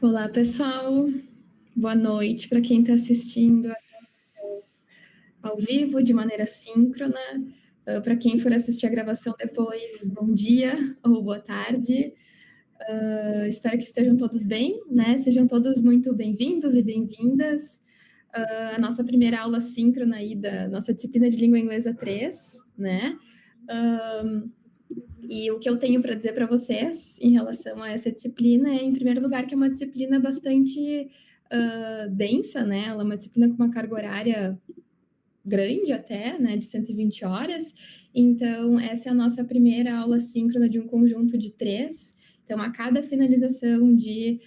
Olá, pessoal. Boa noite para quem está assistindo ao vivo, de maneira síncrona. Para quem for assistir a gravação depois, bom dia ou boa tarde. Espero que estejam todos bem, né? Sejam todos muito bem-vindos e bem-vindas. A nossa primeira aula síncrona aí da nossa disciplina de língua inglesa 3, né? E o que eu tenho para dizer para vocês em relação a essa disciplina é, em primeiro lugar, que é uma disciplina bastante densa, né? Ela é uma disciplina com uma carga horária grande até, né? De 120 horas. Então, essa é a nossa primeira aula síncrona de um conjunto de 3. Então, a cada finalização de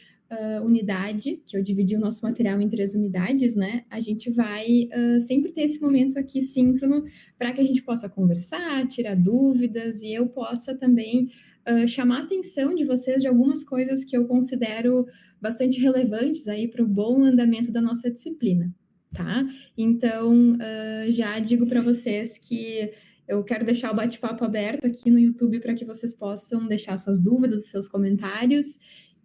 unidade, que eu dividi o nosso material em 3 unidades, né? A gente vai sempre ter esse momento aqui síncrono para que a gente possa conversar, tirar dúvidas e eu possa também chamar a atenção de vocês de algumas coisas que eu considero bastante relevantes aí para o bom andamento da nossa disciplina, tá? Então, já digo para vocês que eu quero deixar o bate-papo aberto aqui no YouTube para que vocês possam deixar suas dúvidas, seus comentários.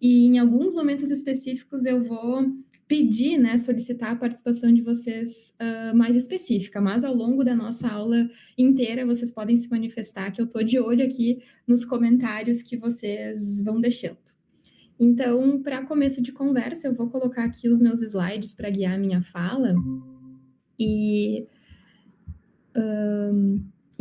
E em alguns momentos específicos eu vou pedir, né, solicitar a participação de vocês mais específica, mas ao longo da nossa aula inteira vocês podem se manifestar, que eu estou de olho aqui nos comentários que vocês vão deixando. Então, para começo de conversa, eu vou colocar aqui os meus slides para guiar a minha fala e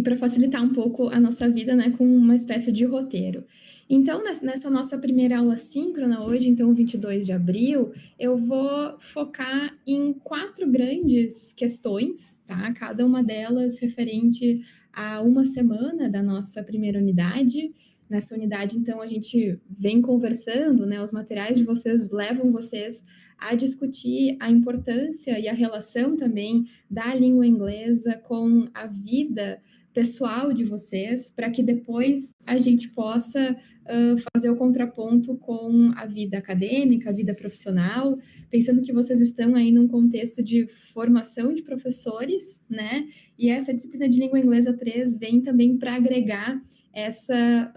para facilitar um pouco a nossa vida, né, com uma espécie de roteiro. Então, nessa nossa primeira aula síncrona hoje, então 22 de abril, eu vou focar em 4 grandes questões, tá? Cada uma delas referente a uma semana da nossa primeira unidade. Nessa unidade, então, a gente vem conversando, né? Os materiais de vocês levam vocês a discutir a importância e a relação também da língua inglesa com a vida pessoal de vocês, para que depois a gente possa fazer o contraponto com a vida acadêmica, a vida profissional, pensando que vocês estão aí num contexto de formação de professores, né? E essa disciplina de língua inglesa 3 vem também para agregar essa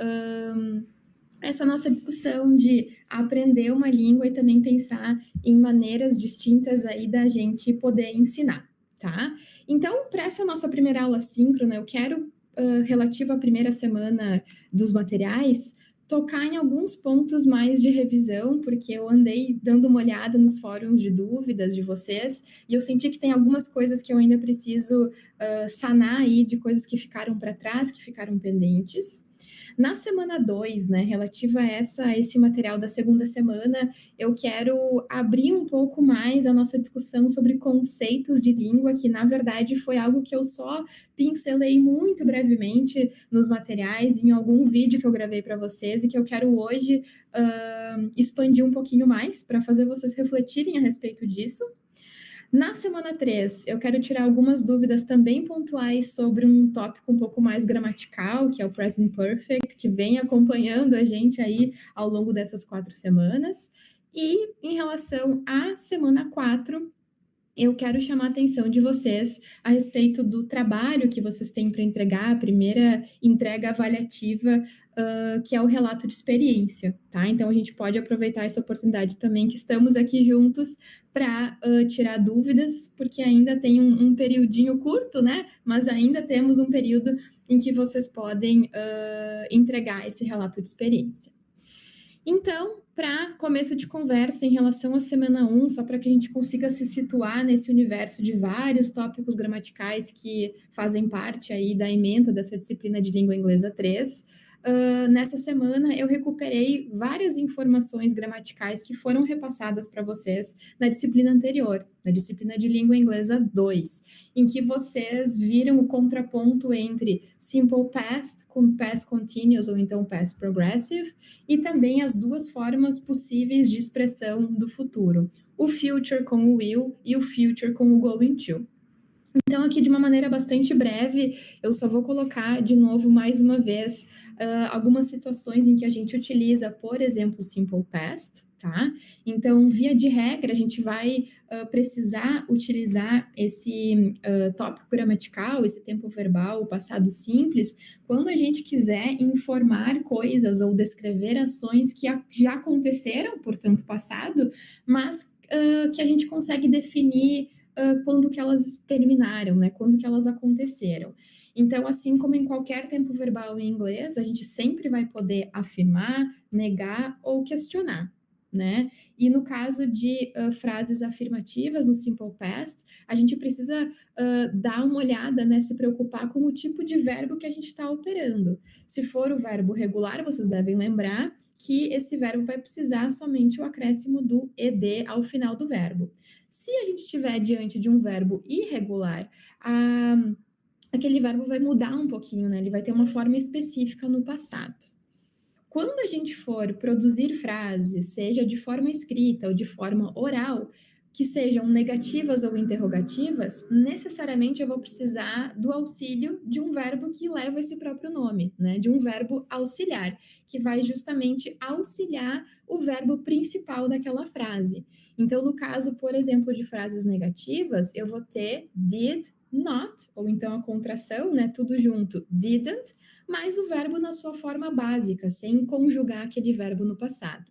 nossa discussão de aprender uma língua e também pensar em maneiras distintas aí da gente poder ensinar, tá? Então, para essa nossa primeira aula síncrona, eu quero, relativo à primeira semana dos materiais, tocar em alguns pontos mais de revisão, porque eu andei dando uma olhada nos fóruns de dúvidas de vocês, e eu senti que tem algumas coisas que eu ainda preciso sanar aí, de coisas que ficaram para trás, que ficaram pendentes. Na semana 2, né, relativa a esse material da segunda semana, eu quero abrir um pouco mais a nossa discussão sobre conceitos de língua, que na verdade foi algo que eu só pincelei muito brevemente nos materiais, em algum vídeo que eu gravei para vocês e que eu quero hoje expandir um pouquinho mais para fazer vocês refletirem a respeito disso. Na semana 3, eu quero tirar algumas dúvidas também pontuais sobre um tópico um pouco mais gramatical, que é o Present Perfect, que vem acompanhando a gente aí ao longo dessas 4 semanas. E em relação à semana 4, eu quero chamar a atenção de vocês a respeito do trabalho que vocês têm para entregar, a primeira entrega avaliativa, que é o relato de experiência, tá? Então, a gente pode aproveitar essa oportunidade também que estamos aqui juntos para tirar dúvidas, porque ainda tem um periodinho curto, né? Mas ainda temos um período em que vocês podem entregar esse relato de experiência. Então, para começo de conversa em relação à semana 1, só para que a gente consiga se situar nesse universo de vários tópicos gramaticais que fazem parte aí da ementa dessa disciplina de língua inglesa 3, nessa semana eu recuperei várias informações gramaticais que foram repassadas para vocês na disciplina anterior, na disciplina de língua inglesa 2, em que vocês viram o contraponto entre simple past com past continuous ou então past progressive, e também as duas formas possíveis de expressão do futuro, o future com o will e o future com o going to. Então, aqui de uma maneira bastante breve, eu só vou colocar de novo, mais uma vez, algumas situações em que a gente utiliza, por exemplo, o Simple Past, tá? Então, via de regra, a gente vai precisar utilizar esse tópico gramatical, esse tempo verbal, o passado simples, quando a gente quiser informar coisas ou descrever ações que já aconteceram, portanto, passado, mas que a gente consegue definir quando que elas terminaram, né? Quando que elas aconteceram. Então, assim como em qualquer tempo verbal em inglês, a gente sempre vai poder afirmar, negar ou questionar, né? E no caso de frases afirmativas no Simple Past, a gente precisa dar uma olhada, né? Se preocupar com o tipo de verbo que a gente está operando. Se for o verbo regular, vocês devem lembrar que esse verbo vai precisar somente o acréscimo do ed ao final do verbo. Se a gente estiver diante de um verbo irregular, aquele verbo vai mudar um pouquinho, né? Ele vai ter uma forma específica no passado. Quando a gente for produzir frases, seja de forma escrita ou de forma oral, que sejam negativas ou interrogativas, necessariamente eu vou precisar do auxílio de um verbo que leva esse próprio nome, né? De um verbo auxiliar, que vai justamente auxiliar o verbo principal daquela frase. Então, no caso, por exemplo, de frases negativas, eu vou ter did not, ou então a contração, né? Tudo junto, didn't, mais o verbo na sua forma básica, sem conjugar aquele verbo no passado.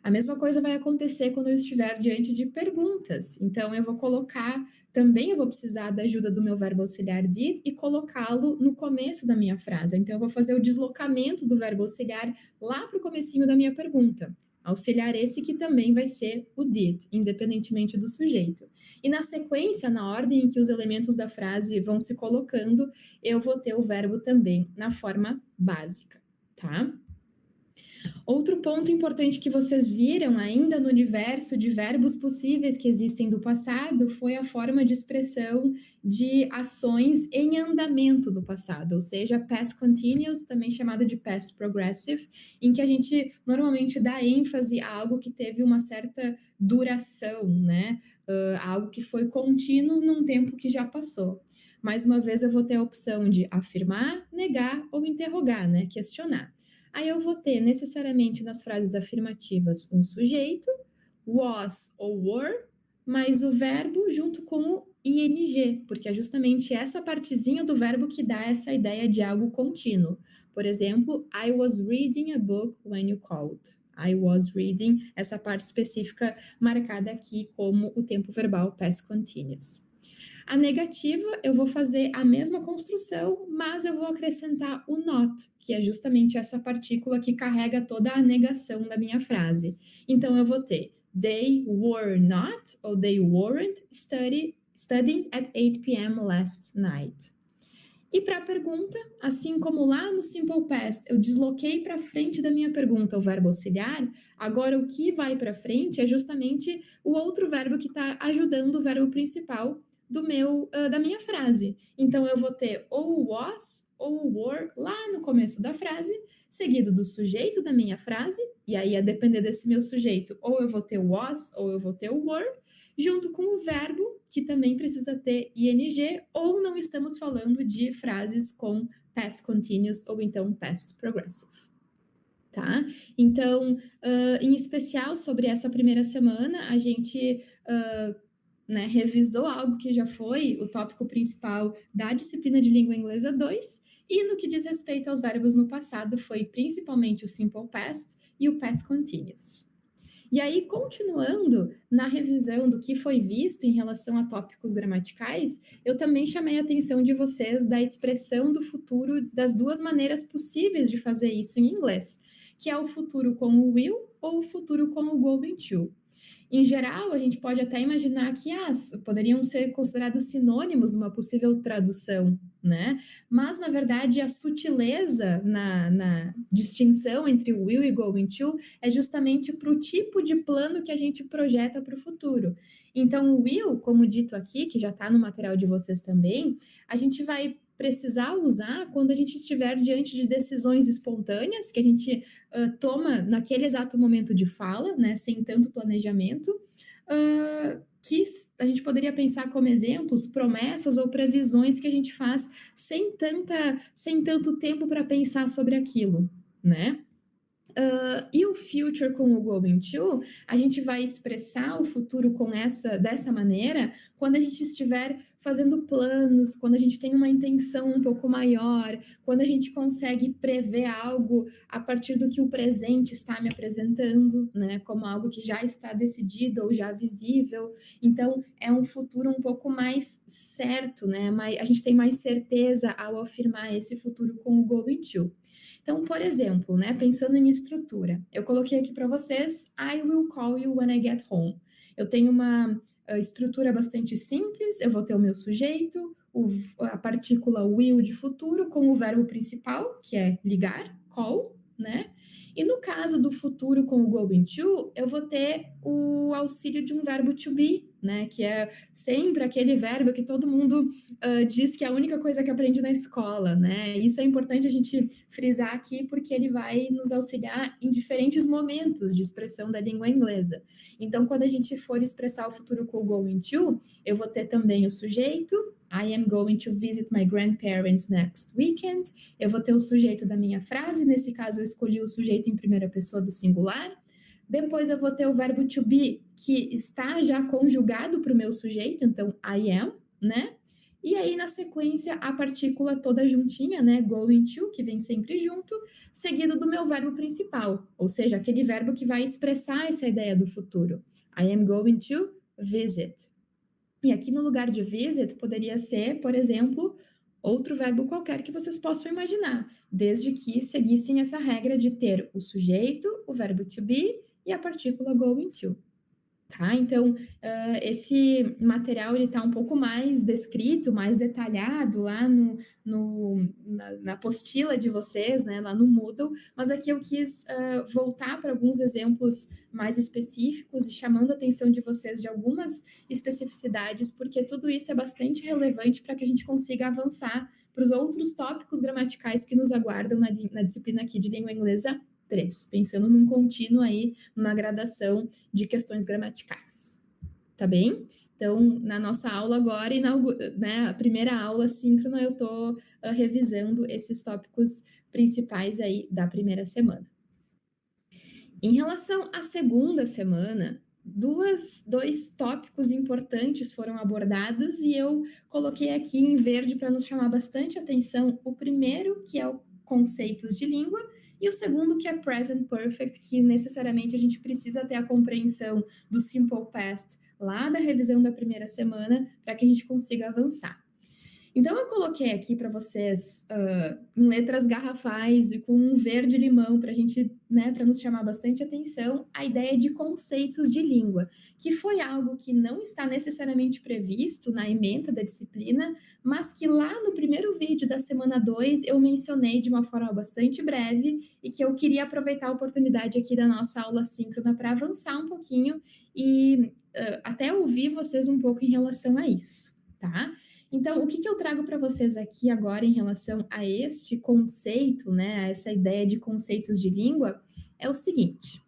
A mesma coisa vai acontecer quando eu estiver diante de perguntas. Então, eu vou colocar, também eu vou precisar da ajuda do meu verbo auxiliar did e colocá-lo no começo da minha frase. Então, eu vou fazer o deslocamento do verbo auxiliar lá para o comecinho da minha pergunta. Auxiliar esse que também vai ser o did, independentemente do sujeito. E na sequência, na ordem em que os elementos da frase vão se colocando, eu vou ter o verbo também na forma básica, tá? Outro ponto importante que vocês viram ainda no universo de verbos possíveis que existem do passado foi a forma de expressão de ações em andamento do passado, ou seja, past continuous, também chamado de past progressive, em que a gente normalmente dá ênfase a algo que teve uma certa duração, né? Algo que foi contínuo num tempo que já passou. Mais uma vez, eu vou ter a opção de afirmar, negar ou interrogar, né? Questionar. Aí eu vou ter necessariamente nas frases afirmativas um sujeito, was ou were, mais o verbo junto com o ing, porque é justamente essa partezinha do verbo que dá essa ideia de algo contínuo. Por exemplo, I was reading a book when you called. I was reading, essa parte específica marcada aqui como o tempo verbal past continuous. A negativa, eu vou fazer a mesma construção, mas eu vou acrescentar o not, que é justamente essa partícula que carrega toda a negação da minha frase. Então, eu vou ter they were not, ou they weren't studying at 8 p.m. last night. E para a pergunta, assim como lá no Simple Past eu desloquei para frente da minha pergunta o verbo auxiliar, agora o que vai para frente é justamente o outro verbo que está ajudando o verbo principal da minha frase. Então eu vou ter ou o was ou o were lá no começo da frase, seguido do sujeito da minha frase, e aí a depender desse meu sujeito, ou eu vou ter o was ou eu vou ter o were, junto com o verbo, que também precisa ter ing, ou não estamos falando de frases com past continuous ou então past progressive. Tá? Então, em especial sobre essa primeira semana, a gente revisou algo que já foi o tópico principal da disciplina de língua inglesa 2, e no que diz respeito aos verbos no passado, foi principalmente o simple past e o past continuous. E aí, continuando na revisão do que foi visto em relação a tópicos gramaticais, eu também chamei a atenção de vocês da expressão do futuro das duas maneiras possíveis de fazer isso em inglês, que é o futuro como will ou o futuro como going to. Em geral, a gente pode até imaginar que poderiam ser considerados sinônimos numa possível tradução, né? Mas, na verdade, a sutileza na distinção entre will e going to é justamente para o tipo de plano que a gente projeta para o futuro. Então, o will, como dito aqui, que já está no material de vocês também, a gente vai precisar usar quando a gente estiver diante de decisões espontâneas que a gente toma naquele exato momento de fala, né, sem tanto planejamento, que a gente poderia pensar como exemplos, promessas ou previsões que a gente faz sem tanto tempo para pensar sobre aquilo, né? E o future com o going to, a gente vai expressar o futuro dessa maneira quando a gente estiver fazendo planos, quando a gente tem uma intenção um pouco maior, quando a gente consegue prever algo a partir do que o presente está me apresentando, né, como algo que já está decidido ou já visível. Então, é um futuro um pouco mais certo, né? A gente tem mais certeza ao afirmar esse futuro com o going to. Então, por exemplo, né, pensando em estrutura, eu coloquei aqui para vocês, I will call you when I get home. Eu tenho uma estrutura bastante simples, eu vou ter o meu sujeito, a partícula will de futuro com o verbo principal, que é ligar, call, né? E no caso do futuro com o going to, eu vou ter o auxílio de um verbo to be, né? Que é sempre aquele verbo que todo mundo diz que é a única coisa que aprende na escola, né? Isso é importante a gente frisar aqui porque ele vai nos auxiliar em diferentes momentos de expressão da língua inglesa. Então, quando a gente for expressar o futuro com o going to, eu vou ter também o sujeito, I am going to visit my grandparents next weekend. Eu vou ter o sujeito da minha frase, nesse caso eu escolhi o sujeito em primeira pessoa do singular. Depois eu vou ter o verbo to be, que está já conjugado para o meu sujeito, então I am, né? E aí, na sequência, a partícula toda juntinha, né? Going to, que vem sempre junto, seguido do meu verbo principal, ou seja, aquele verbo que vai expressar essa ideia do futuro. I am going to visit. E aqui no lugar de visit poderia ser, por exemplo, outro verbo qualquer que vocês possam imaginar, desde que seguissem essa regra de ter o sujeito, o verbo to be e a partícula going to. Tá? Então, esse material está um pouco mais descrito, mais detalhado lá na apostila de vocês, né, lá no Moodle, mas aqui eu quis voltar para alguns exemplos mais específicos e chamando a atenção de vocês de algumas especificidades, porque tudo isso é bastante relevante para que a gente consiga avançar para os outros tópicos gramaticais que nos aguardam na disciplina aqui de língua inglesa 3, pensando num contínuo aí, numa gradação de questões gramaticais. Tá bem? Então, na nossa aula agora, né, a primeira aula síncrona, eu estou revisando esses tópicos principais aí da primeira semana. Em relação à segunda semana, dois tópicos importantes foram abordados e eu coloquei aqui em verde para nos chamar bastante atenção. O primeiro, que é o conceitos de língua, e o segundo, que é present perfect, que necessariamente a gente precisa ter a compreensão do simple past lá da revisão da primeira semana para que a gente consiga avançar. Então, eu coloquei aqui para vocês em letras garrafais e com um verde limão para a gente, né, para nos chamar bastante atenção, a ideia de conceitos de língua, que foi algo que não está necessariamente previsto na ementa da disciplina, mas que lá no primeiro vídeo da semana 2 eu mencionei de uma forma bastante breve e que eu queria aproveitar a oportunidade aqui da nossa aula síncrona para avançar um pouquinho e até ouvir vocês um pouco em relação a isso, tá? Então, o que eu trago para vocês aqui agora em relação a este conceito, né, a essa ideia de conceitos de língua, é o seguinte.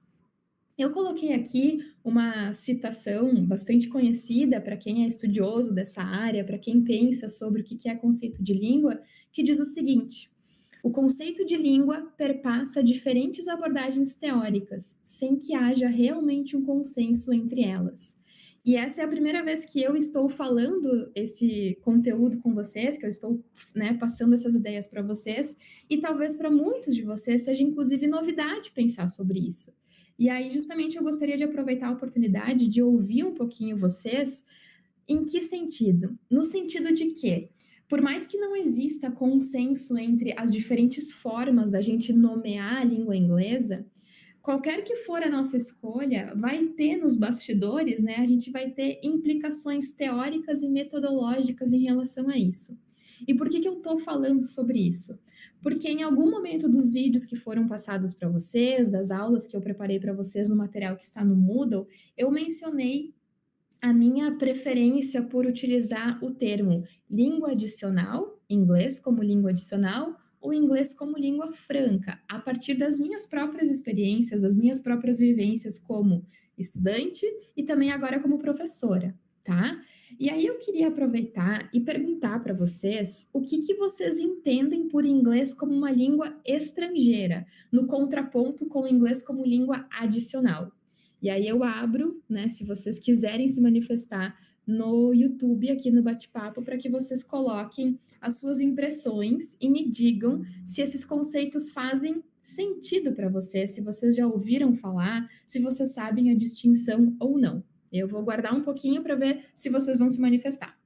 Eu coloquei aqui uma citação bastante conhecida para quem é estudioso dessa área, para quem pensa sobre o que é conceito de língua, que diz o seguinte: o conceito de língua perpassa diferentes abordagens teóricas, sem que haja realmente um consenso entre elas. E essa é a primeira vez que eu estou falando esse conteúdo com vocês, que eu estou, né, passando essas ideias para vocês, e talvez para muitos de vocês seja inclusive novidade pensar sobre isso. E aí, justamente, eu gostaria de aproveitar a oportunidade de ouvir um pouquinho vocês. Em que sentido? No sentido de que, por mais que não exista consenso entre as diferentes formas da gente nomear a língua inglesa, qualquer que for a nossa escolha, vai ter nos bastidores, né? A gente vai ter implicações teóricas e metodológicas em relação a isso. E por que eu estou falando sobre isso? Porque em algum momento dos vídeos que foram passados para vocês, das aulas que eu preparei para vocês no material que está no Moodle, eu mencionei a minha preferência por utilizar o termo língua adicional, inglês como língua adicional, ou inglês como língua franca, a partir das minhas próprias experiências, das minhas próprias vivências como estudante e também agora como professora, tá? E aí eu queria aproveitar e perguntar para vocês o que que vocês entendem por inglês como uma língua estrangeira, no contraponto com o inglês como língua adicional. E aí eu abro, né, se vocês quiserem se manifestar no YouTube, aqui no bate-papo, para que vocês coloquem as suas impressões e me digam se esses conceitos fazem sentido para vocês, se vocês já ouviram falar, se vocês sabem a distinção ou não. Eu vou guardar um pouquinho para ver se vocês vão se manifestar.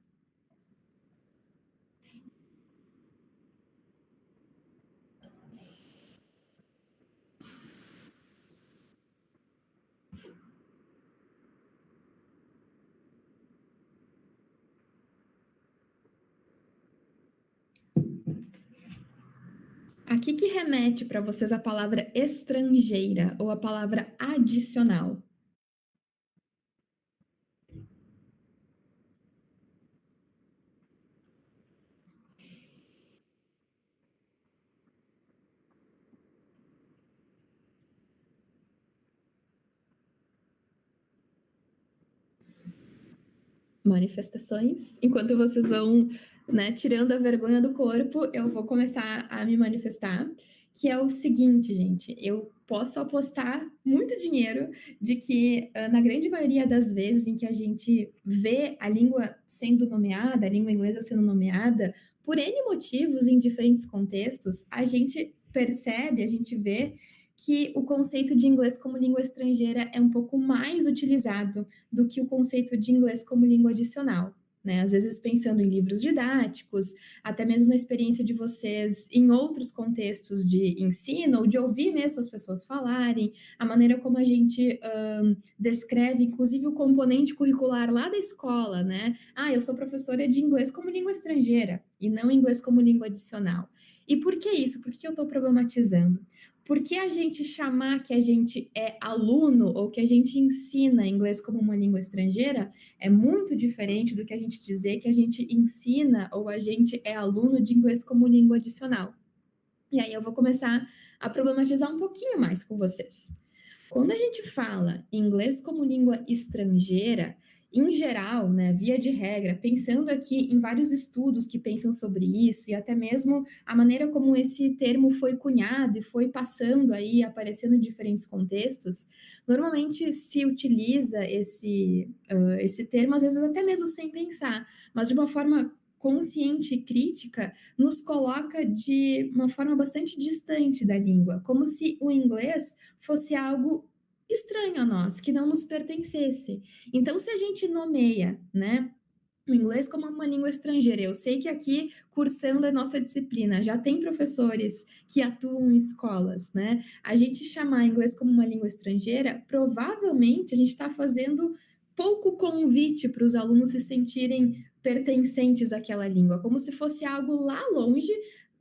A que remete para vocês a palavra estrangeira ou a palavra adicional? Manifestações. Enquanto vocês vão, né, tirando a vergonha do corpo, eu vou começar a me manifestar, que é o seguinte, gente, eu posso apostar muito dinheiro de que, na grande maioria das vezes em que a gente vê a língua sendo nomeada, a língua inglesa sendo nomeada, por N motivos em diferentes contextos, a gente percebe, a gente vê que o conceito de inglês como língua estrangeira é um pouco mais utilizado do que o conceito de inglês como língua adicional. Né? Às vezes pensando em livros didáticos, até mesmo na experiência de vocês em outros contextos de ensino, ou de ouvir mesmo as pessoas falarem, a maneira como a gente descreve, inclusive, o componente curricular lá da escola, né? Ah, eu sou professora de inglês como língua estrangeira, e não inglês como língua adicional. E por que isso? Por que eu estou problematizando? Por que a gente chamar que a gente é aluno ou que a gente ensina inglês como uma língua estrangeira é muito diferente do que a gente dizer que a gente ensina ou a gente é aluno de inglês como língua adicional. E aí eu vou começar a problematizar um pouquinho mais com vocês. Quando a gente fala inglês como língua estrangeira, em geral, né, via de regra, pensando aqui em vários estudos que pensam sobre isso e até mesmo a maneira como esse termo foi cunhado e foi passando aí, aparecendo em diferentes contextos, normalmente se utiliza esse termo, às vezes até mesmo sem pensar, mas de uma forma consciente e crítica, nos coloca de uma forma bastante distante da língua, como se o inglês fosse algo estranho a nós, que não nos pertencesse. Então, se a gente nomeia, né, o inglês como uma língua estrangeira, eu sei que aqui, cursando a nossa disciplina, já tem professores que atuam em escolas, né? A gente chamar inglês como uma língua estrangeira, provavelmente a gente está fazendo pouco convite para os alunos se sentirem pertencentes àquela língua, como se fosse algo lá longe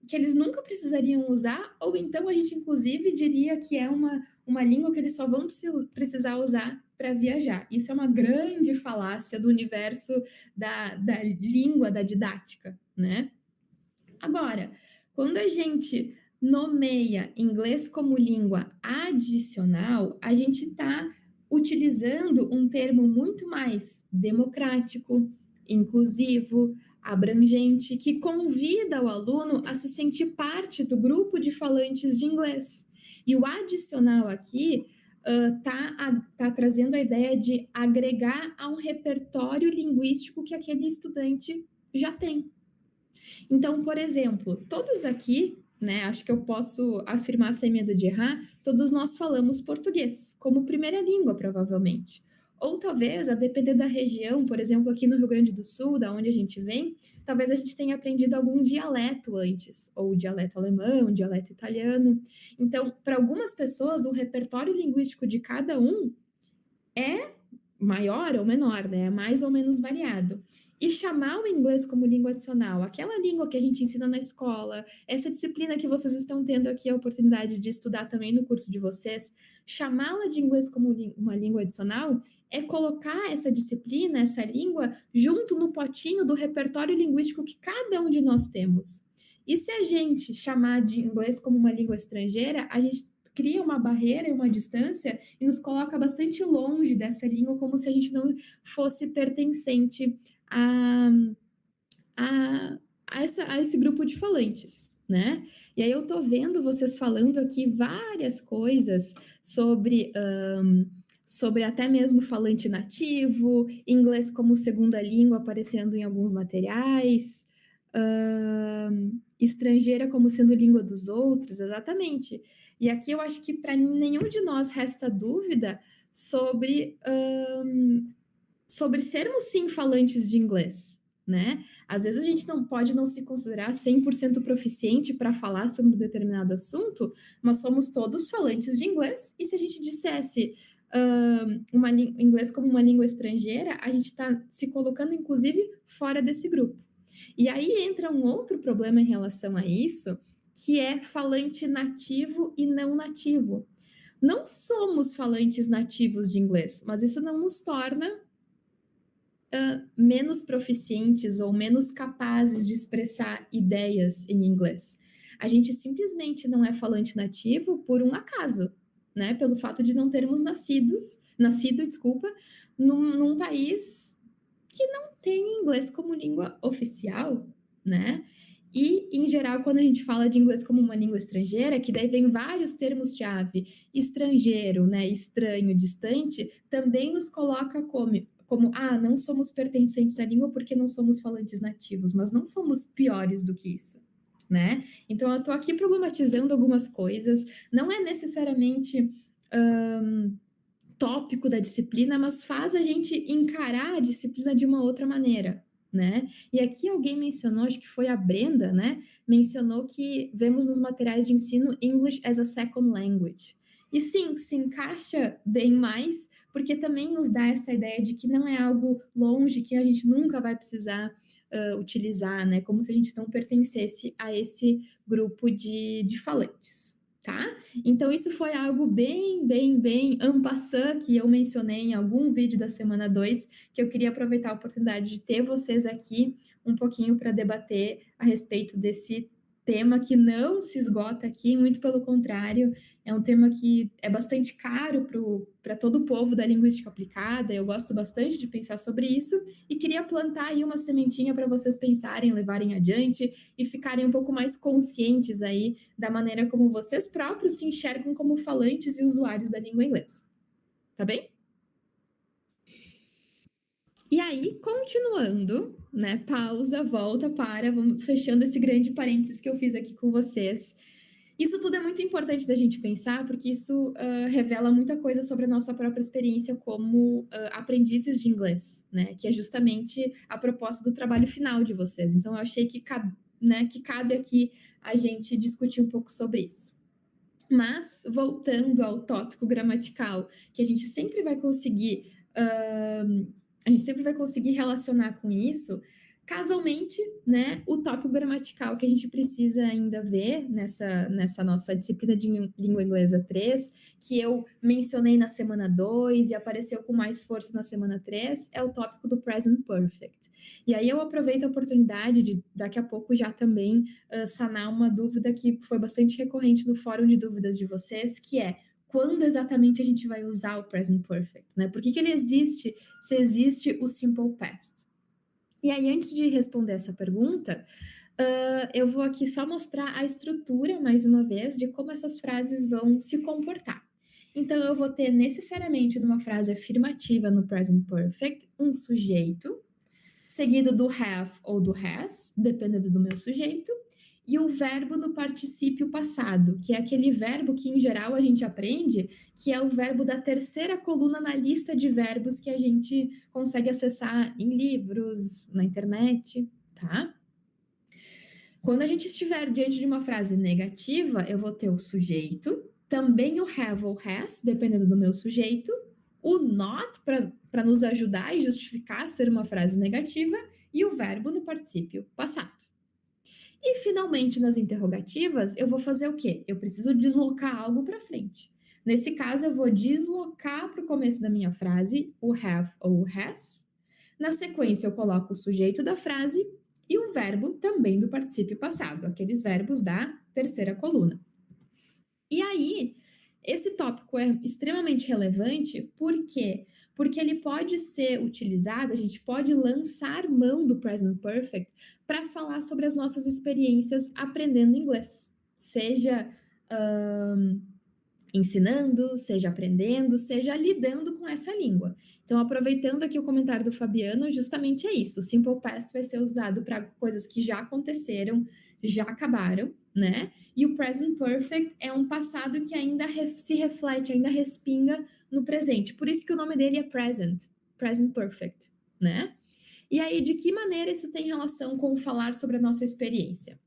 que eles nunca precisariam usar, ou então a gente, inclusive, diria que é uma língua que eles só vão precisar usar para viajar. Isso é uma grande falácia do universo da língua, da didática, né? Agora, quando a gente nomeia inglês como língua adicional, a gente está utilizando um termo muito mais democrático, inclusivo, abrangente, que convida o aluno a se sentir parte do grupo de falantes de inglês. E o adicional aqui tá trazendo a ideia de agregar a um repertório linguístico que aquele estudante já tem. Então, por exemplo, todos aqui, né, acho que eu posso afirmar sem medo de errar, todos nós falamos português como primeira língua, provavelmente. Ou talvez, a depender da região, por exemplo, aqui no Rio Grande do Sul, da onde a gente vem, talvez a gente tenha aprendido algum dialeto antes, ou dialeto alemão, dialeto italiano. Então, para algumas pessoas, o repertório linguístico de cada um é maior ou menor, né? É mais ou menos variado. E chamar o inglês como língua adicional, aquela língua que a gente ensina na escola, essa disciplina que vocês estão tendo aqui a oportunidade de estudar também no curso de vocês, chamá-la de inglês como uma língua adicional é colocar essa disciplina, essa língua, junto no potinho do repertório linguístico que cada um de nós temos. E se a gente chamar de inglês como uma língua estrangeira, a gente cria uma barreira e uma distância e nos coloca bastante longe dessa língua, como se a gente não fosse pertencente a, a esse grupo de falantes, né? E aí eu tô vendo vocês falando aqui várias coisas sobre, sobre até mesmo falante nativo, inglês como segunda língua aparecendo em alguns materiais, estrangeira como sendo língua dos outros, exatamente. E aqui eu acho que para nenhum de nós resta dúvida sobre, sobre sermos sim falantes de inglês, né? Às vezes a gente não pode não se considerar 100% proficiente para falar sobre um determinado assunto, mas somos todos falantes de inglês, e se a gente dissesse inglês como uma língua estrangeira, a gente está se colocando, inclusive, fora desse grupo. E aí entra um outro problema em relação a isso, que é falante nativo e não nativo. Não somos falantes nativos de inglês, mas isso não nos torna menos proficientes ou menos capazes de expressar ideias em inglês. A gente simplesmente não é falante nativo por um acaso, né? Pelo fato de não termos nascido, desculpa, num país que não tem inglês como língua oficial, né? E, em geral, quando a gente fala de inglês como uma língua estrangeira, que daí vem vários termos-chave, estrangeiro, né, estranho, distante, também nos coloca como, não somos pertencentes à língua porque não somos falantes nativos, mas não somos piores do que isso, né? Então, eu tô aqui problematizando algumas coisas, não é necessariamente tópico da disciplina, mas faz a gente encarar a disciplina de uma outra maneira, né? E aqui alguém mencionou, acho que foi a Brenda, né? Mencionou que vemos nos materiais de ensino English as a Second Language. E sim, se encaixa bem mais, porque também nos dá essa ideia de que não é algo longe, que a gente nunca vai precisar utilizar, né? Como se a gente não pertencesse a esse grupo de falantes, tá? Então, isso foi algo bem en passant que eu mencionei em algum vídeo da semana 2, que eu queria aproveitar a oportunidade de ter vocês aqui um pouquinho para debater a respeito desse tema que não se esgota aqui, muito pelo contrário, é um tema que é bastante caro para todo o povo da linguística aplicada, eu gosto bastante de pensar sobre isso, e queria plantar aí uma sementinha para vocês pensarem, levarem adiante e ficarem um pouco mais conscientes aí da maneira como vocês próprios se enxergam como falantes e usuários da língua inglesa. Tá bem? E aí, continuando, né? Pausa, volta, vamos fechando esse grande parênteses que eu fiz aqui com vocês. Isso tudo é muito importante da gente pensar, porque isso revela muita coisa sobre a nossa própria experiência como aprendizes de inglês, né? Que é justamente a proposta do trabalho final de vocês. Então, eu achei que cabe aqui a gente discutir um pouco sobre isso. Mas, voltando ao tópico gramatical, que a gente sempre vai conseguir relacionar com isso, casualmente, né, o tópico gramatical que a gente precisa ainda ver nessa nossa disciplina de língua inglesa 3, que eu mencionei na semana 2 e apareceu com mais força na semana 3, é o tópico do present perfect. E aí eu aproveito a oportunidade de, daqui a pouco, já também sanar uma dúvida que foi bastante recorrente no fórum de dúvidas de vocês, que é: quando exatamente a gente vai usar o present perfect, né? Por que ele existe se existe o simple past? E aí, antes de responder essa pergunta, eu vou aqui só mostrar a estrutura, mais uma vez, de como essas frases vão se comportar. Então, eu vou ter necessariamente, numa frase afirmativa no present perfect, um sujeito, seguido do have ou do has, dependendo do meu sujeito, e o verbo no particípio passado, que é aquele verbo que, em geral, a gente aprende, que é o verbo da terceira coluna na lista de verbos que a gente consegue acessar em livros, na internet, tá? Quando a gente estiver diante de uma frase negativa, eu vou ter o sujeito, também o have ou has, dependendo do meu sujeito, o not, para nos ajudar e justificar ser uma frase negativa, e o verbo no particípio passado. E, finalmente, nas interrogativas, eu vou fazer o quê? Eu preciso deslocar algo para frente. Nesse caso, eu vou deslocar para o começo da minha frase o have ou o has. Na sequência, eu coloco o sujeito da frase e o verbo também do particípio passado, aqueles verbos da terceira coluna. E aí, Esse tópico é extremamente relevante, por quê? Porque ele pode ser utilizado, a gente pode lançar mão do present perfect para falar sobre as nossas experiências aprendendo inglês. Seja ensinando, seja aprendendo, seja lidando com essa língua. Então, aproveitando aqui o comentário do Fabiano, justamente é isso. O Simple Past vai ser usado para coisas que já aconteceram, já acabaram, né? E o Present Perfect é um passado que ainda se reflete, ainda respinga no presente. Por isso que o nome dele é Present Perfect, né? E aí, de que maneira isso tem relação com falar sobre a nossa experiência?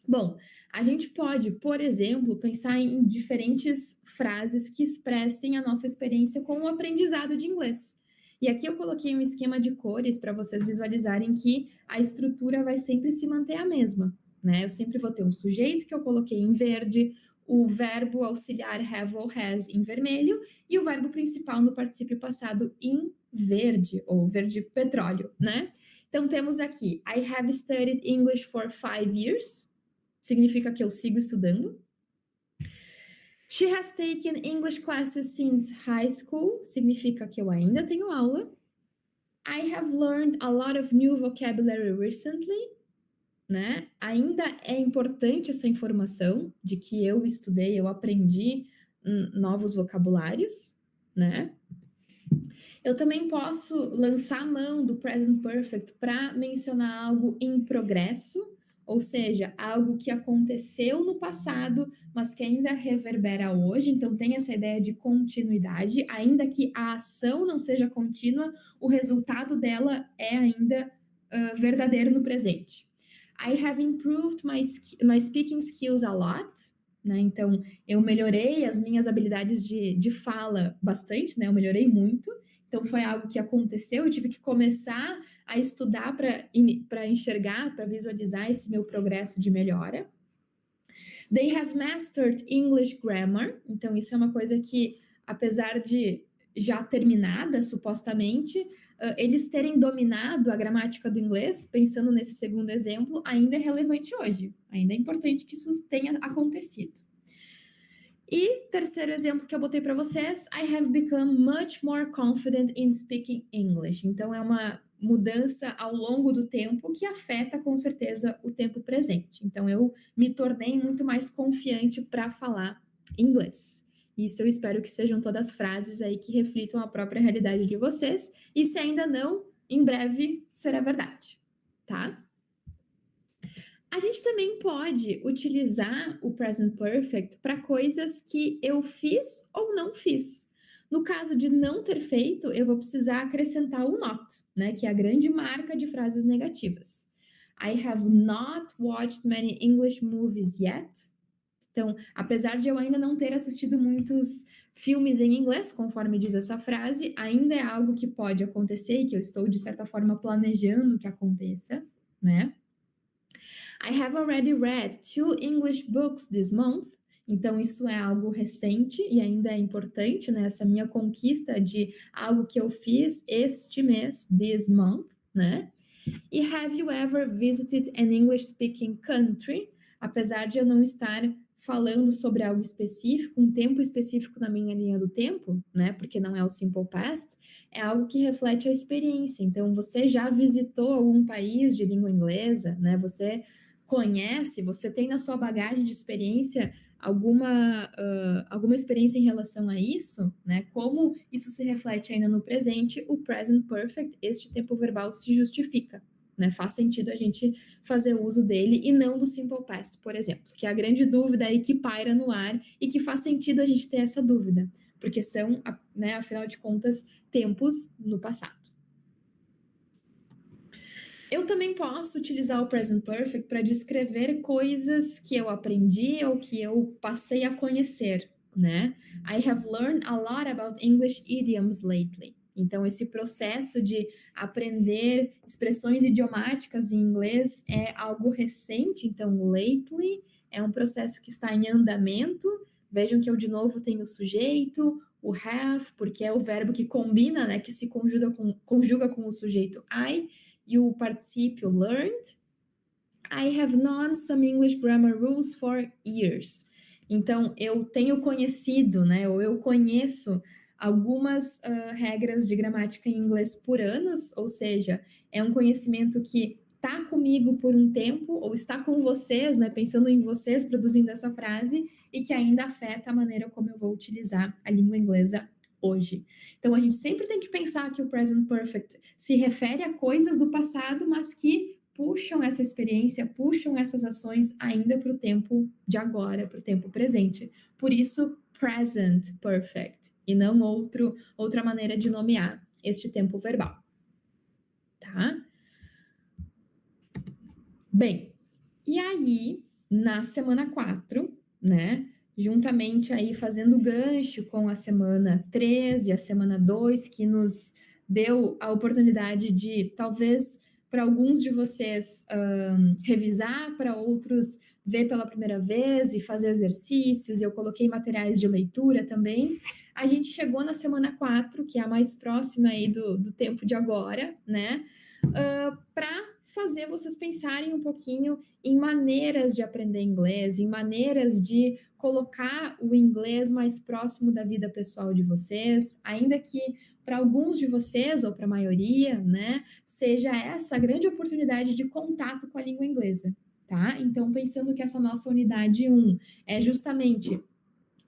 Bom, a gente pode, por exemplo, pensar em diferentes frases que expressem a nossa experiência com o aprendizado de inglês. E aqui eu coloquei um esquema de cores para vocês visualizarem que a estrutura vai sempre se manter a mesma, né? Eu sempre vou ter um sujeito que eu coloquei em verde, o verbo auxiliar have ou has em vermelho e o verbo principal no particípio passado em verde, ou verde petróleo, né? Então temos aqui, I have studied English for 5 years, significa que eu sigo estudando. She has taken English classes since high school, significa que eu ainda tenho aula. I have learned a lot of new vocabulary recently, né? Ainda é importante essa informação de que eu estudei, eu aprendi novos vocabulários, né? Eu também posso lançar a mão do present perfect para mencionar algo em progresso, ou seja, algo que aconteceu no passado, mas que ainda reverbera hoje. Então, tem essa ideia de continuidade, ainda que a ação não seja contínua, o resultado dela é ainda verdadeiro no presente. I have improved my speaking skills a lot. Né? Então, eu melhorei as minhas habilidades de fala bastante, né? Eu melhorei muito. Então, foi algo que aconteceu, eu tive que começar a estudar para enxergar, para visualizar esse meu progresso de melhora. They have mastered English grammar. Então, isso é uma coisa que, apesar de já terminada, supostamente, eles terem dominado a gramática do inglês, pensando nesse segundo exemplo, ainda é relevante hoje. Ainda é importante que isso tenha acontecido. E terceiro exemplo que eu botei para vocês, I have become much more confident in speaking English. Então, é uma mudança ao longo do tempo que afeta com certeza o tempo presente. Então, eu me tornei muito mais confiante para falar inglês. Isso eu espero que sejam todas frases aí que reflitam a própria realidade de vocês. E se ainda não, em breve será verdade, tá? A gente também pode utilizar o present perfect para coisas que eu fiz ou não fiz. No caso de não ter feito, eu vou precisar acrescentar o not, né, que é a grande marca de frases negativas. I have not watched many English movies yet. Então, apesar de eu ainda não ter assistido muitos filmes em inglês, conforme diz essa frase, ainda é algo que pode acontecer e que eu estou, de certa forma, planejando que aconteça, né? I have already read 2 English books this month. Então, isso é algo recente e ainda é importante, né? Essa minha conquista de algo que eu fiz este mês, this month, né? E have you ever visited an English-speaking country? Apesar de eu não estar falando sobre algo específico, um tempo específico na minha linha do tempo, né? Porque não é o simple past, é algo que reflete a experiência. Então, você já visitou algum país de língua inglesa, né? Você conhece, você tem na sua bagagem de experiência alguma experiência em relação a isso, né? Como isso se reflete ainda no presente, o present perfect, este tempo verbal se justifica, né? Faz sentido a gente fazer uso dele e não do simple past, por exemplo, que é a grande dúvida aí que paira no ar e que faz sentido a gente ter essa dúvida, porque são, né, afinal de contas, tempos no passado. Eu também posso utilizar o present perfect para descrever coisas que eu aprendi ou que eu passei a conhecer, né? I have learned a lot about English idioms lately. Então, esse processo de aprender expressões idiomáticas em inglês é algo recente. Então, lately é um processo que está em andamento. Vejam que eu, de novo, tenho o sujeito, o have, porque é o verbo que combina, né? Que se conjuga com o sujeito I, e o particípio learned. I have known some English grammar rules for years. Então, eu tenho conhecido, né, ou eu conheço algumas regras de gramática em inglês por anos, ou seja, é um conhecimento que está comigo por um tempo, ou está com vocês, né, pensando em vocês, produzindo essa frase, e que ainda afeta a maneira como eu vou utilizar a língua inglesa hoje. Então, a gente sempre tem que pensar que o present perfect se refere a coisas do passado, mas que puxam essa experiência, puxam essas ações ainda para o tempo de agora, para o tempo presente. Por isso, present perfect, e não outra maneira de nomear este tempo verbal, tá? Bem, e aí, na semana 4, né, juntamente aí fazendo gancho com a semana 3 e a semana 2, que nos deu a oportunidade de, talvez, para alguns de vocês, revisar, para outros ver pela primeira vez e fazer exercícios, e eu coloquei materiais de leitura também. A gente chegou na semana 4, que é a mais próxima aí do tempo de agora, né, para fazer vocês pensarem um pouquinho em maneiras de aprender inglês, em maneiras de colocar o inglês mais próximo da vida pessoal de vocês, ainda que para alguns de vocês, ou para a maioria, né, seja essa a grande oportunidade de contato com a língua inglesa, tá? Então, pensando que essa nossa unidade 1 é justamente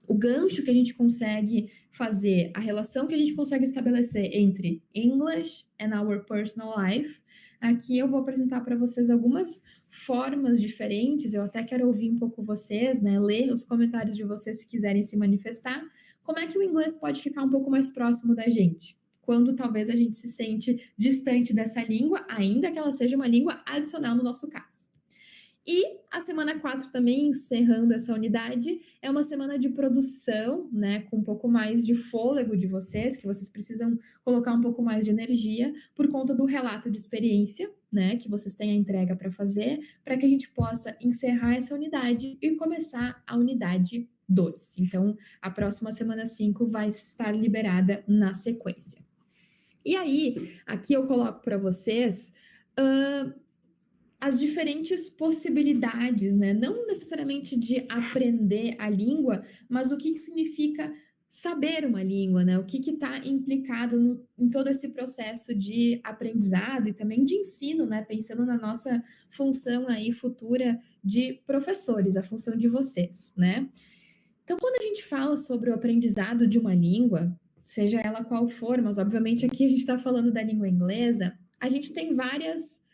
o gancho que a gente consegue fazer, a relação que a gente consegue estabelecer entre English and our personal life. Aqui eu vou apresentar para vocês algumas formas diferentes, eu até quero ouvir um pouco vocês, né, ler os comentários de vocês se quiserem se manifestar. Como é que o inglês pode ficar um pouco mais próximo da gente? Quando talvez a gente se sente distante dessa língua, ainda que ela seja uma língua adicional no nosso caso. E a semana 4 também, encerrando essa unidade, é uma semana de produção, né, com um pouco mais de fôlego de vocês, que vocês precisam colocar um pouco mais de energia por conta do relato de experiência, né, que vocês têm a entrega para fazer, para que a gente possa encerrar essa unidade e começar a unidade 2. Então, a próxima semana 5 vai estar liberada na sequência. E aí, aqui eu coloco para vocês as diferentes possibilidades, né? Não necessariamente de aprender a língua, mas o que significa saber uma língua, né? O que está implicado em todo esse processo de aprendizado e também de ensino, né? Pensando na nossa função aí futura de professores, a função de vocês, né? Então, quando a gente fala sobre o aprendizado de uma língua, seja ela qual for, mas obviamente aqui a gente está falando da língua inglesa, a gente tem várias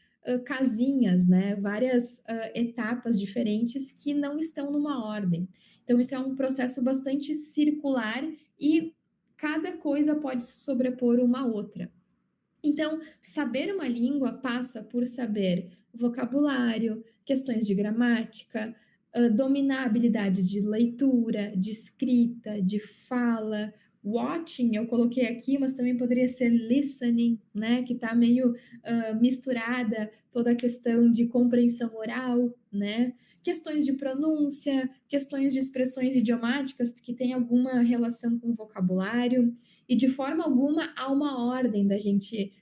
casinhas, né? Várias etapas diferentes que não estão numa ordem. Então, isso é um processo bastante circular e cada coisa pode se sobrepor uma à outra. Então, saber uma língua passa por saber vocabulário, questões de gramática, dominar habilidades de leitura, de escrita, de fala. Watching, eu coloquei aqui, mas também poderia ser listening, né? Que está meio misturada toda a questão de compreensão oral, né? Questões de pronúncia, questões de expressões idiomáticas que têm alguma relação com o vocabulário, e de forma alguma há uma ordem da gente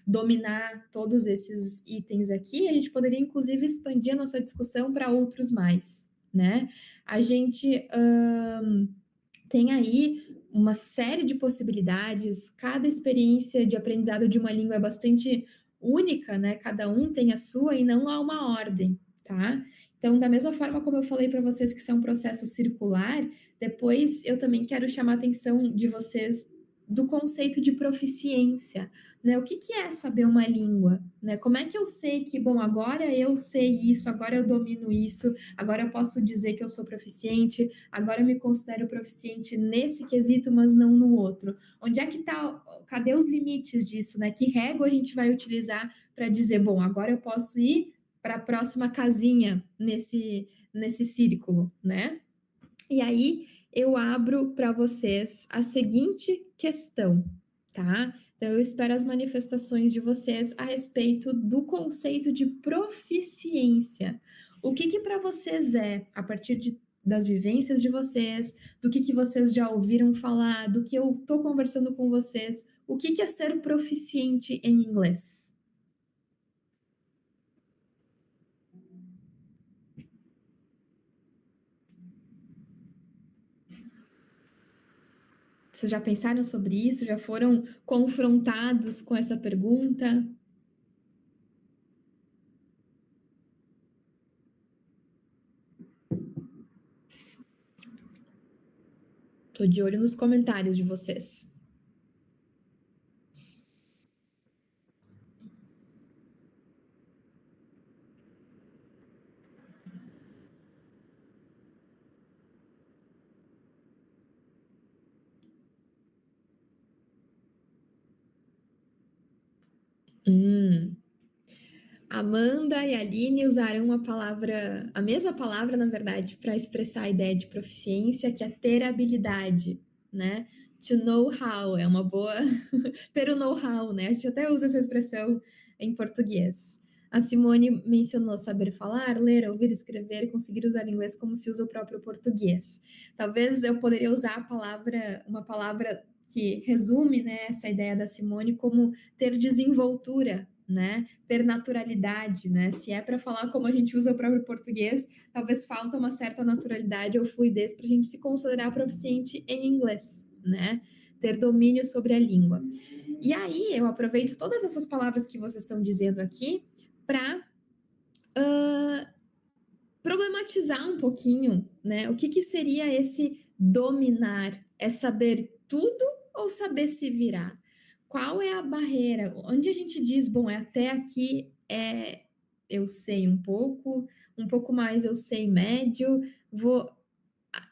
dominar todos esses itens aqui. A gente poderia, inclusive, expandir a nossa discussão para outros mais, né? A gente tem aí uma série de possibilidades, cada experiência de aprendizado de uma língua é bastante única, né? Cada um tem a sua e não há uma ordem, tá? Então, da mesma forma como eu falei para vocês que isso é um processo circular, depois eu também quero chamar a atenção de vocês do conceito de proficiência, né? O que é saber uma língua, né? Como é que eu sei que, bom, agora eu sei isso, agora eu domino isso, agora eu posso dizer que eu sou proficiente, agora eu me considero proficiente nesse quesito, mas não no outro. Onde é que tá, cadê os limites disso, né? Que régua a gente vai utilizar para dizer, bom, agora eu posso ir para a próxima casinha nesse círculo, né? E aí eu abro para vocês a seguinte questão, tá? Então eu espero as manifestações de vocês a respeito do conceito de proficiência. O que para vocês é, a partir das vivências de vocês, do que vocês já ouviram falar, do que eu estou conversando com vocês, o que é ser proficiente em inglês? Vocês já pensaram sobre isso? Já foram confrontados com essa pergunta? Tô de olho nos comentários de vocês. Amanda e Aline usaram a mesma palavra, na verdade, para expressar a ideia de proficiência, que é ter habilidade, né? To know how, é uma boa. Ter o know-how, né? A gente até usa essa expressão em português. A Simone mencionou saber falar, ler, ouvir, escrever e conseguir usar inglês como se usa o próprio português. Talvez eu poderia usar uma palavra que resume, né, essa ideia da Simone como ter desenvoltura, né? Ter naturalidade, né? Se é para falar como a gente usa o próprio português, talvez falta uma certa naturalidade ou fluidez para a gente se considerar proficiente em inglês, né? Ter domínio sobre a língua. E aí eu aproveito todas essas palavras que vocês estão dizendo aqui para problematizar um pouquinho, né? O que seria esse dominar? É saber tudo ou saber se virar? Qual é a barreira? Onde a gente diz, bom, é até aqui eu sei um pouco mais eu sei médio, vou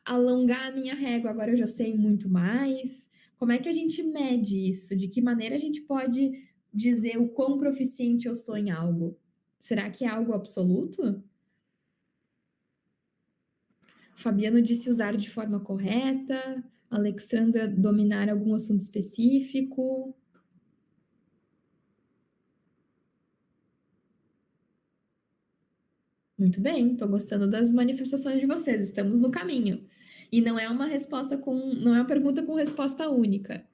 alongar a minha régua, agora eu já sei muito mais. Como é que a gente mede isso? De que maneira a gente pode dizer o quão proficiente eu sou em algo? Será que é algo absoluto? Fabiano disse usar de forma correta. Alexandra dominar algum assunto específico. Muito bem, estou gostando das manifestações de vocês. Estamos no caminho. E não é não é uma pergunta com resposta única.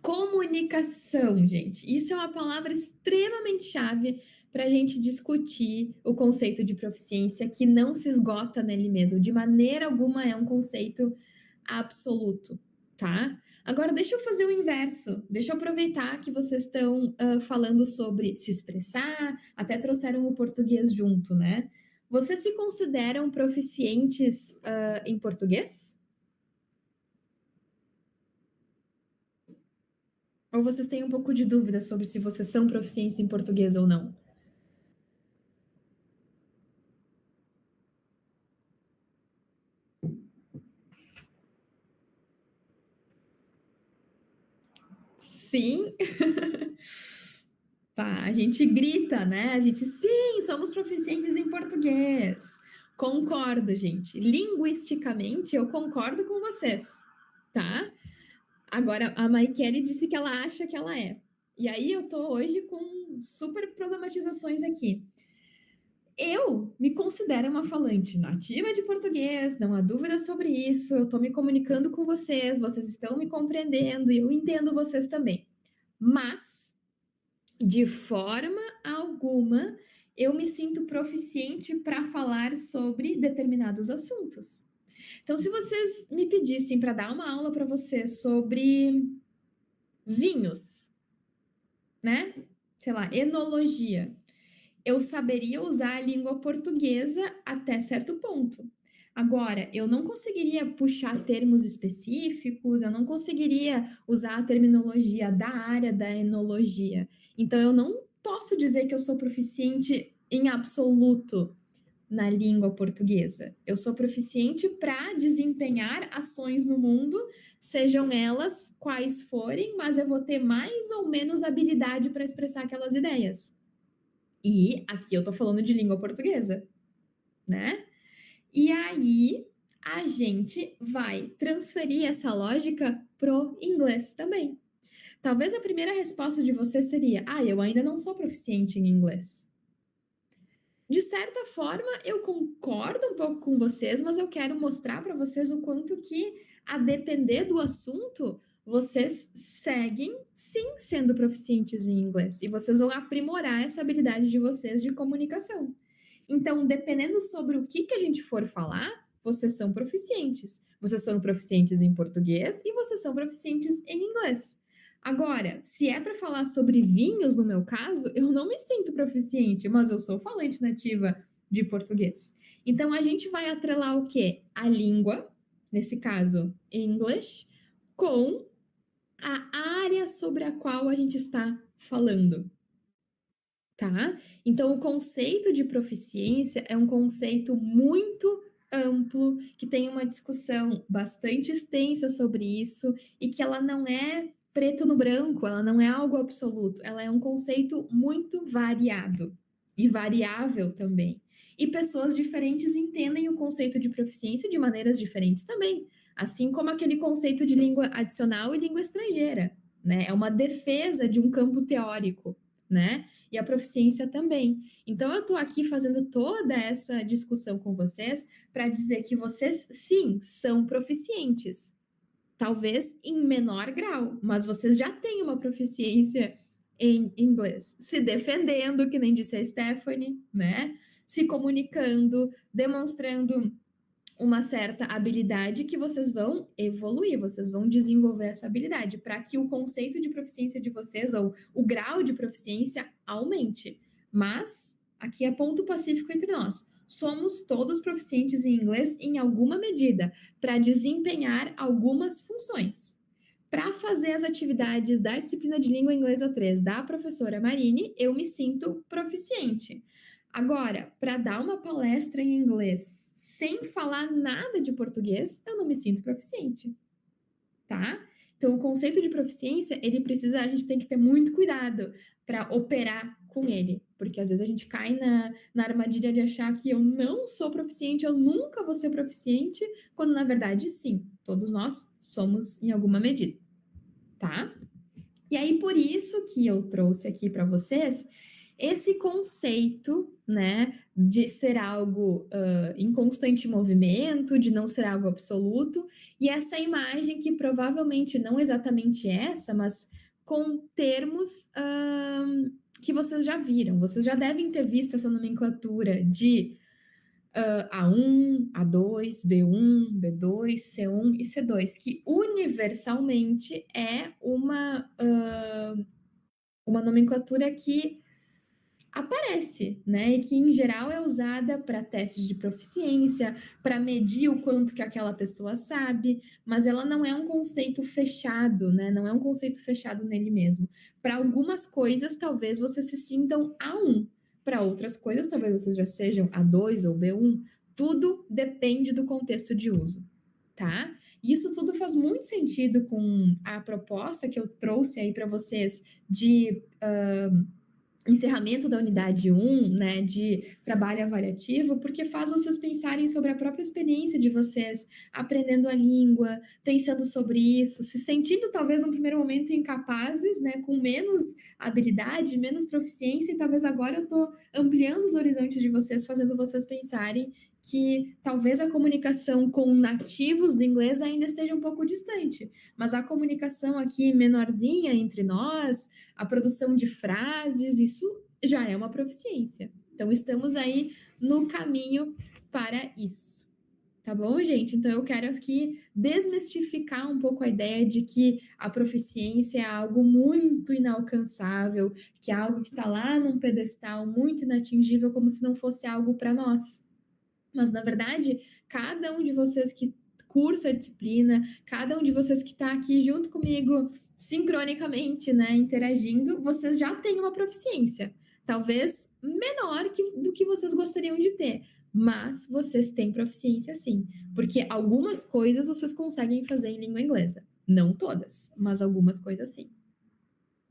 Comunicação, gente. Isso é uma palavra extremamente chave para a gente discutir o conceito de proficiência que não se esgota nele mesmo. De maneira alguma é um conceito absoluto, tá? Agora, deixa eu fazer o inverso. Deixa eu aproveitar que vocês estão falando sobre se expressar, até trouxeram o português junto, né? Vocês se consideram proficientes em português? Ou vocês têm um pouco de dúvida sobre se vocês são proficientes em português ou não? Sim. Tá, a gente grita, né? A gente, sim, somos proficientes em português. Concordo, gente. Linguisticamente, eu concordo com vocês, tá? Agora, a Maikele disse que ela acha que ela é. E aí eu tô hoje com super problematizações aqui. Eu me considero uma falante nativa de português, não há dúvida sobre isso. Eu tô me comunicando com vocês, vocês estão me compreendendo e eu entendo vocês também. Mas de forma alguma eu me sinto proficiente para falar sobre determinados assuntos. Então, se vocês me pedissem para dar uma aula para vocês sobre vinhos, né? Sei lá, enologia, eu saberia usar a língua portuguesa até certo ponto. Agora, eu não conseguiria puxar termos específicos, eu não conseguiria usar a terminologia da área da enologia. Então, eu não posso dizer que eu sou proficiente em absoluto na língua portuguesa. Eu sou proficiente para desempenhar ações no mundo, sejam elas quais forem, mas eu vou ter mais ou menos habilidade para expressar aquelas ideias. E aqui eu tô falando de língua portuguesa, né? E aí a gente vai transferir essa lógica pro inglês também. Talvez a primeira resposta de você seria: ah, eu ainda não sou proficiente em inglês. De certa forma, eu concordo um pouco com vocês, mas eu quero mostrar para vocês o quanto que, a depender do assunto, vocês seguem sim sendo proficientes em inglês e vocês vão aprimorar essa habilidade de vocês de comunicação. Então, dependendo sobre o que a gente for falar, vocês são proficientes. Vocês são proficientes em português e vocês são proficientes em inglês. Agora, se é para falar sobre vinhos, no meu caso, eu não me sinto proficiente, mas eu sou falante nativa de português. Então, a gente vai atrelar o quê? A língua, nesse caso, English, com a área sobre a qual a gente está falando, tá? Então, o conceito de proficiência é um conceito muito amplo, que tem uma discussão bastante extensa sobre isso e que ela não é preto no branco, ela não é algo absoluto, ela é um conceito muito variado e variável também. E pessoas diferentes entendem o conceito de proficiência de maneiras diferentes também, assim como aquele conceito de língua adicional e língua estrangeira, né? É uma defesa de um campo teórico, né? E a proficiência também. Então, eu estou aqui fazendo toda essa discussão com vocês para dizer que vocês, sim, são proficientes. Talvez em menor grau, mas vocês já têm uma proficiência em inglês. Se defendendo, que nem disse a Stephanie, né? Se comunicando, demonstrando uma certa habilidade que vocês vão evoluir, vocês vão desenvolver essa habilidade para que o conceito de proficiência de vocês ou o grau de proficiência aumente. Mas aqui é ponto pacífico entre nós. Somos todos proficientes em inglês em alguma medida para desempenhar algumas funções. Para fazer as atividades da disciplina de língua inglesa 3 da professora Marine, eu me sinto proficiente. Agora, para dar uma palestra em inglês sem falar nada de português, eu não me sinto proficiente, tá? Então, o conceito de proficiência, ele precisa, a gente tem que ter muito cuidado para operar com ele, porque às vezes a gente cai na armadilha de achar que eu não sou proficiente, eu nunca vou ser proficiente, quando na verdade, sim, todos nós somos em alguma medida, tá? E aí, por isso que eu trouxe aqui para vocês esse conceito, né, de ser algo em constante movimento, de não ser algo absoluto, e essa imagem que provavelmente não exatamente essa, mas com termos que vocês já viram. Vocês já devem ter visto essa nomenclatura de A1, A2, B1, B2, C1 e C2, que universalmente é uma nomenclatura que aparece, né? E que em geral é usada para testes de proficiência, para medir o quanto que aquela pessoa sabe, mas ela não é um conceito fechado, né? Não é um conceito fechado nele mesmo. Para algumas coisas, talvez vocês se sintam A1, para outras coisas, talvez vocês já sejam A2 ou B1. Tudo depende do contexto de uso, tá? E isso tudo faz muito sentido com a proposta que eu trouxe aí para vocês de encerramento da unidade 1, né, de trabalho avaliativo, porque faz vocês pensarem sobre a própria experiência de vocês, aprendendo a língua, pensando sobre isso, se sentindo talvez no primeiro momento incapazes, né, com menos habilidade, menos proficiência, e talvez agora eu estou ampliando os horizontes de vocês, fazendo vocês pensarem que talvez a comunicação com nativos do inglês ainda esteja um pouco distante, mas a comunicação aqui menorzinha entre nós, a produção de frases, isso já é uma proficiência. Então, estamos aí no caminho para isso. Tá bom, gente? Então, eu quero aqui desmistificar um pouco a ideia de que a proficiência é algo muito inalcançável, que é algo que está lá num pedestal muito inatingível, como se não fosse algo para nós. Mas, na verdade, cada um de vocês que cursa a disciplina, cada um de vocês que está aqui junto comigo, sincronicamente, né, interagindo, vocês já têm uma proficiência. Talvez menor do que vocês gostariam de ter, mas vocês têm proficiência sim, porque algumas coisas vocês conseguem fazer em língua inglesa. Não todas, mas algumas coisas sim.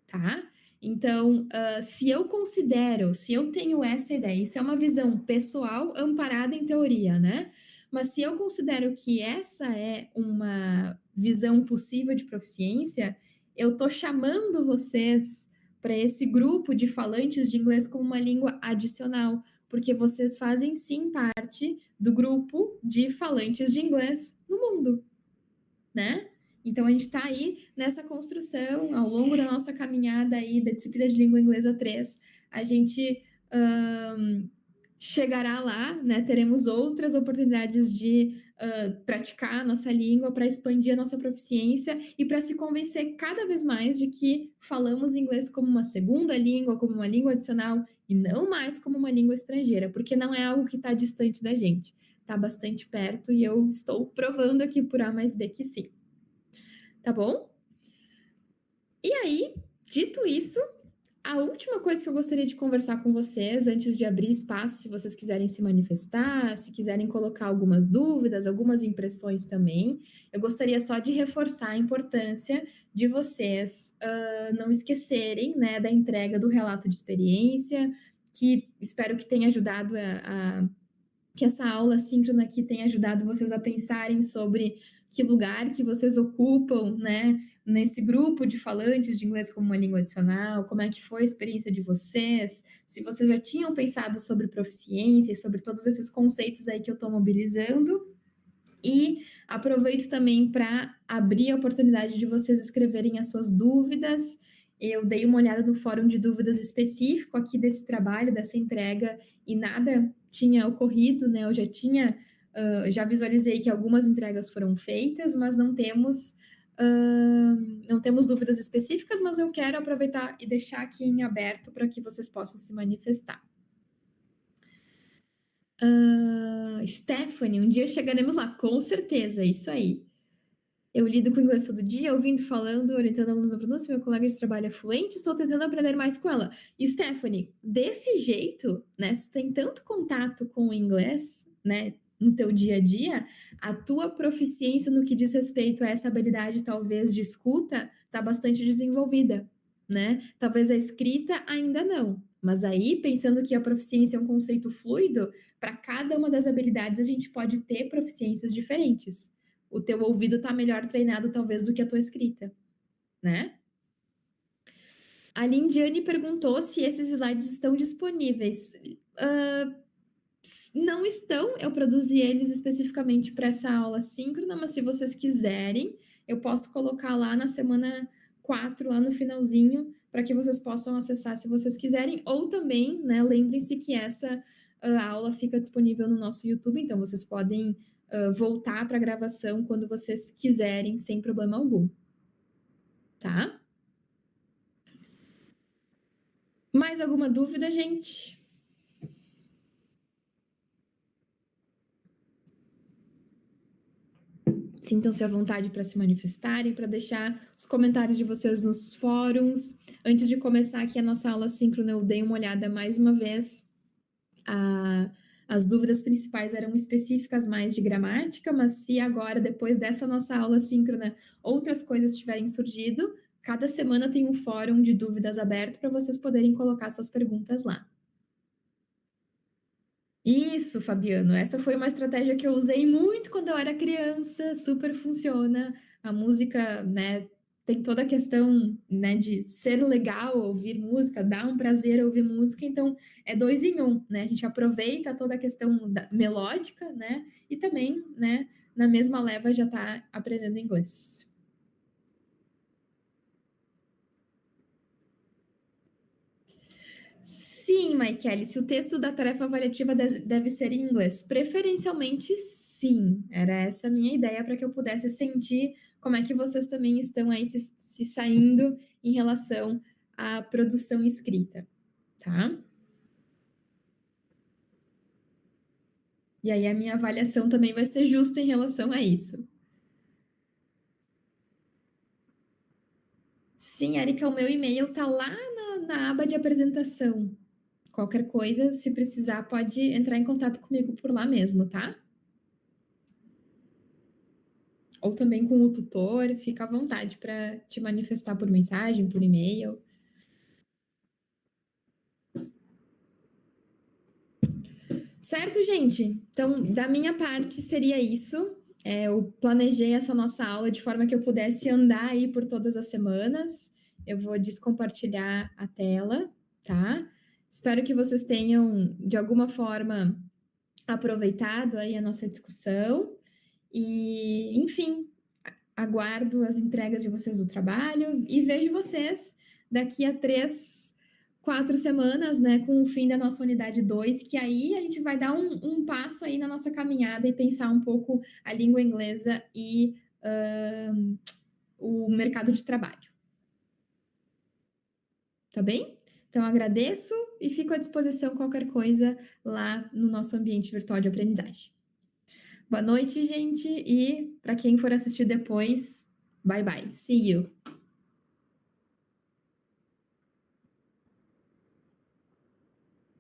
Tá? Então, se eu tenho essa ideia, isso é uma visão pessoal amparada em teoria, né? Mas se eu considero que essa é uma visão possível de proficiência, eu estou chamando vocês para esse grupo de falantes de inglês como uma língua adicional, porque vocês fazem sim parte do grupo de falantes de inglês no mundo, né? Então, a gente está aí nessa construção, ao longo da nossa caminhada aí da disciplina de língua inglesa 3, a gente chegará lá, né? Teremos outras oportunidades de praticar a nossa língua, para expandir a nossa proficiência e para se convencer cada vez mais de que falamos inglês como uma segunda língua, como uma língua adicional e não mais como uma língua estrangeira, porque não é algo que está distante da gente, está bastante perto e eu estou provando aqui por A mais B que sim. Tá bom? E aí, dito isso, a última coisa que eu gostaria de conversar com vocês, antes de abrir espaço, se vocês quiserem se manifestar, se quiserem colocar algumas dúvidas, algumas impressões também, eu gostaria só de reforçar a importância de vocês não esquecerem, né, da entrega do relato de experiência, que espero que tenha ajudado que essa aula síncrona aqui tenha ajudado vocês a pensarem sobre que lugar que vocês ocupam, né, nesse grupo de falantes de inglês como uma língua adicional, como é que foi a experiência de vocês, se vocês já tinham pensado sobre proficiência e sobre todos esses conceitos aí que eu estou mobilizando. E aproveito também para abrir a oportunidade de vocês escreverem as suas dúvidas. Eu dei uma olhada no fórum de dúvidas específico aqui desse trabalho, dessa entrega, e nada tinha ocorrido, né? Eu já tinha, já visualizei que algumas entregas foram feitas, mas não temos dúvidas específicas, mas eu quero aproveitar e deixar aqui em aberto para que vocês possam se manifestar. Stephanie, um dia chegaremos lá, com certeza, isso aí. Eu lido com inglês todo dia, ouvindo, falando, orientando alunos na pronúncia, meu colega de trabalho é fluente, estou tentando aprender mais com ela. E Stephanie, desse jeito, né, se tu tem tanto contato com o inglês, né, no teu dia a dia, a tua proficiência no que diz respeito a essa habilidade, talvez, de escuta, está bastante desenvolvida, né? Talvez a escrita ainda não. Mas aí, pensando que a proficiência é um conceito fluido, para cada uma das habilidades a gente pode ter proficiências diferentes. O teu ouvido está melhor treinado, talvez, do que a tua escrita, né? A Lindiane perguntou se esses slides estão disponíveis. Não estão, eu produzi eles especificamente para essa aula síncrona, mas se vocês quiserem, eu posso colocar lá na semana 4, lá no finalzinho, para que vocês possam acessar se vocês quiserem, ou também, né, lembrem-se que essa aula fica disponível no nosso YouTube, então vocês podem voltar para a gravação quando vocês quiserem, sem problema algum. Tá? Mais alguma dúvida, gente? Sintam-se à vontade para se manifestarem, para deixar os comentários de vocês nos fóruns. Antes de começar aqui a nossa aula síncrona, eu dei uma olhada mais uma vez. As dúvidas principais eram específicas mais de gramática, mas se agora, depois dessa nossa aula síncrona, outras coisas tiverem surgido, cada semana tem um fórum de dúvidas aberto para vocês poderem colocar suas perguntas lá. Isso, Fabiano, essa foi uma estratégia que eu usei muito quando eu era criança, super funciona. A música, né, tem toda a questão, né, de ser legal ouvir música, dá um prazer ouvir música, então é 2 em 1, né? A gente aproveita toda a questão melódica, né, e também, né, na mesma leva já está aprendendo inglês. Sim, Maikele, se o texto da tarefa avaliativa deve ser em inglês, preferencialmente sim. Era essa a minha ideia para que eu pudesse sentir como é que vocês também estão aí se saindo em relação à produção escrita, tá? E aí a minha avaliação também vai ser justa em relação a isso. Sim, Erika, o meu e-mail tá lá na aba de apresentação. Qualquer coisa, se precisar, pode entrar em contato comigo por lá mesmo, tá? Ou também com o tutor, fica à vontade para te manifestar por mensagem, por e-mail. Certo, gente? Então, da minha parte, seria isso. Eu planejei essa nossa aula de forma que eu pudesse andar aí por todas as semanas. Eu vou descompartilhar a tela, tá? Espero que vocês tenham, de alguma forma, aproveitado aí a nossa discussão. E, enfim, aguardo as entregas de vocês do trabalho e vejo vocês daqui a 3, 4 semanas, né, com o fim da nossa unidade 2, que aí a gente vai dar um passo aí na nossa caminhada e pensar um pouco a língua inglesa e o mercado de trabalho. Tá bem? Então, agradeço e fico à disposição qualquer coisa lá no nosso ambiente virtual de aprendizagem. Boa noite, gente, e para quem for assistir depois, bye bye. See you.